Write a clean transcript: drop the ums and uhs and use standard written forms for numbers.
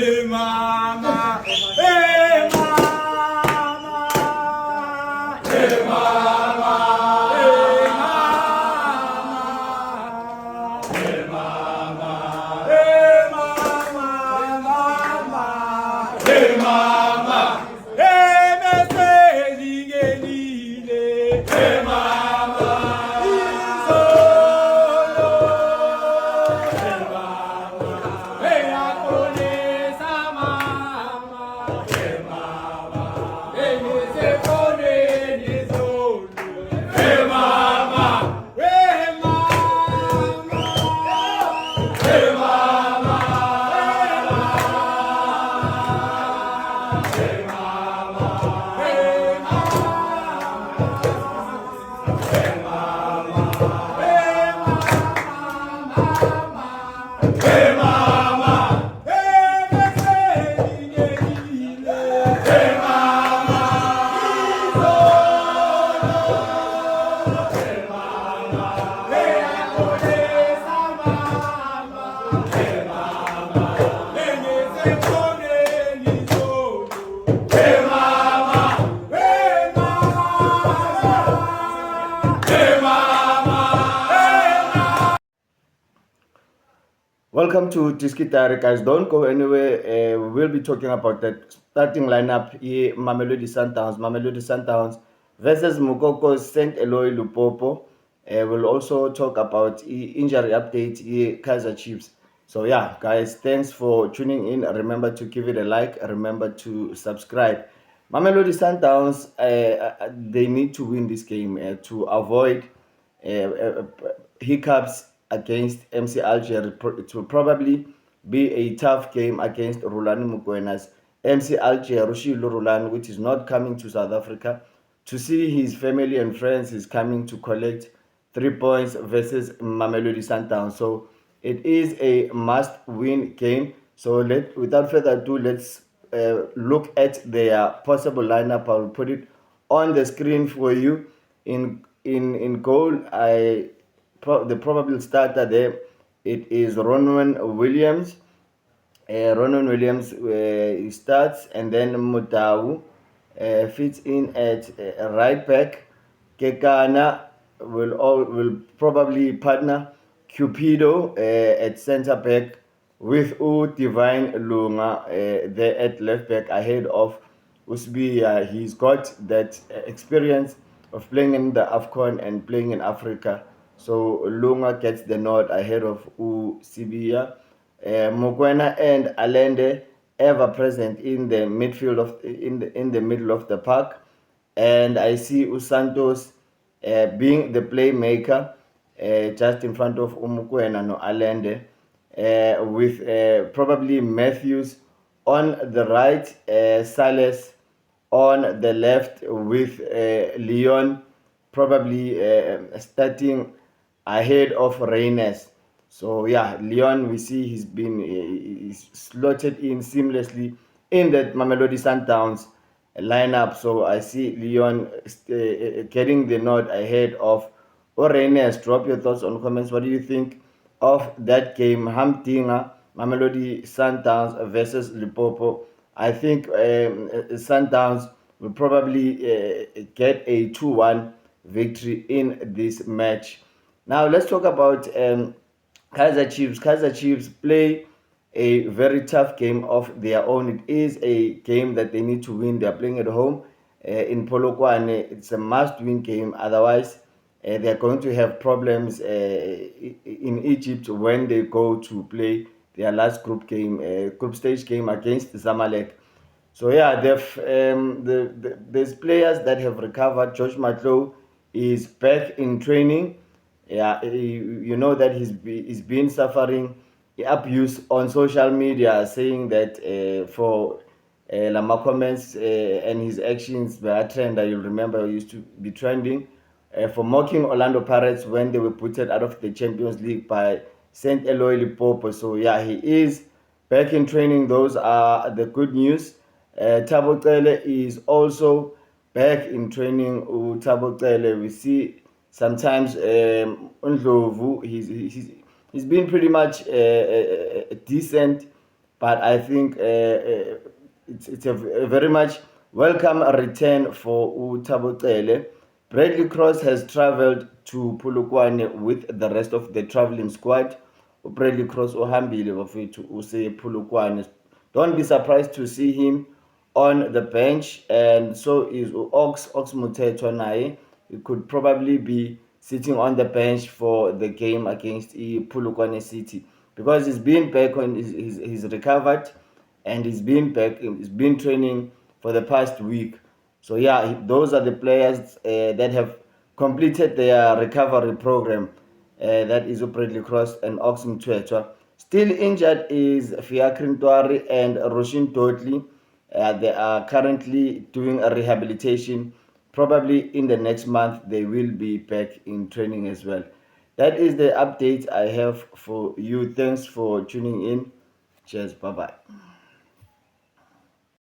mama, hey mama, hey mama, hey mama, hey mama, hey mama, mama, hey mama, hey meseli gelile, hey mama, izolo, hey mama, hey akolesa mama, hey mama, hey mesefone nizolo, hey mama, hey mama, hey mama, hey mama, hey Welcome to Tiskitari, guys. Don't go anywhere. We will be talking about the starting lineup here. Mamelodi Sundowns versus Mukoko St. Eloy Lupopo. We'll also talk about injury update here, Kaizer Chiefs. So yeah, guys, thanks for tuning in. Remember to give it a like. Remember to subscribe. Mamelodi Sundowns, they need to win this game to avoid hiccups against MC Alger. It will probably be a tough game against Rulani Mukwena's MC Alger, Rushilo Rulani, which is not coming to South Africa to see his family and friends. Is coming to collect 3 points versus Mamelodi Sundowns. So it is a must-win game. So without further ado, let's look at their possible lineup. I'll put it on the screen for you. In goal, the probable starter there, it is Ronwen Williams. Ronwen Williams starts, and then Mutau fits in at right back. Kekana will probably partner Cupido at centre back with Divine Lunga there at left back ahead of Usbi. He's got that experience of playing in the AFCON and playing in Africa. So Lunga gets the nod ahead of Sibia. Mokwena and Allende ever present in the midfield in the middle of the park, and I see Usantos being the playmaker just in front of Umukwena no Allende, with probably Matthews on the right, Sales on the left, with Leon probably starting ahead of Reynes. So yeah, Leon, we see he's slotted in seamlessly in that Mamelodi Sundowns lineup. So I see Leon getting the nod ahead of Reynes. Drop your thoughts on comments. What do you think of that game? Hamdinga, Mamelodi Sundowns versus Limpopo. I think Sundowns will probably get a 2-1 victory in this match. Now let's talk about Kaizer Chiefs. Kaizer Chiefs play a very tough game of their own. It is a game that they need to win. They are playing at home in Polokwane. It's a must-win game. Otherwise, they are going to have problems in Egypt when they go to play their last group stage game against Zamalek. So yeah, there's players that have recovered. Josh Matlow is back in training. Yeah, you know that he's been suffering abuse on social media, saying that for Lama comments and his actions by a trend that you'll remember used to be trending for mocking Orlando Pirates when they were putted out of the Champions League by St. Eloy Lipopo. So yeah, he is back in training. Those are the good news. Thabo Cele is also back in training. Thabo Cele, we see sometimes Ndlovu, he's been pretty much decent But I think it's a very much welcome return for Thabo Cele. Bradley Cross has travelled to Polokwane with the rest of the travelling squad. Bradley Cross uhambile bafethu use Polokwane. Don't be surprised to see him on the bench, and so is Ox Muthetwa naye. He could probably be sitting on the bench for the game against Polokwane City, because he's been back on he's recovered, and he's been back, he's been training for the past week. So yeah, those are the players that have completed their recovery program. That is Bradley Cross and Ox Mtwetwa. Still injured is Fiacre Ntwari and Roshin Dodley. They are currently doing a rehabilitation. Probably in the next month, they will be back in training as well. That is the update I have for you. Thanks for tuning in. Cheers. Bye bye.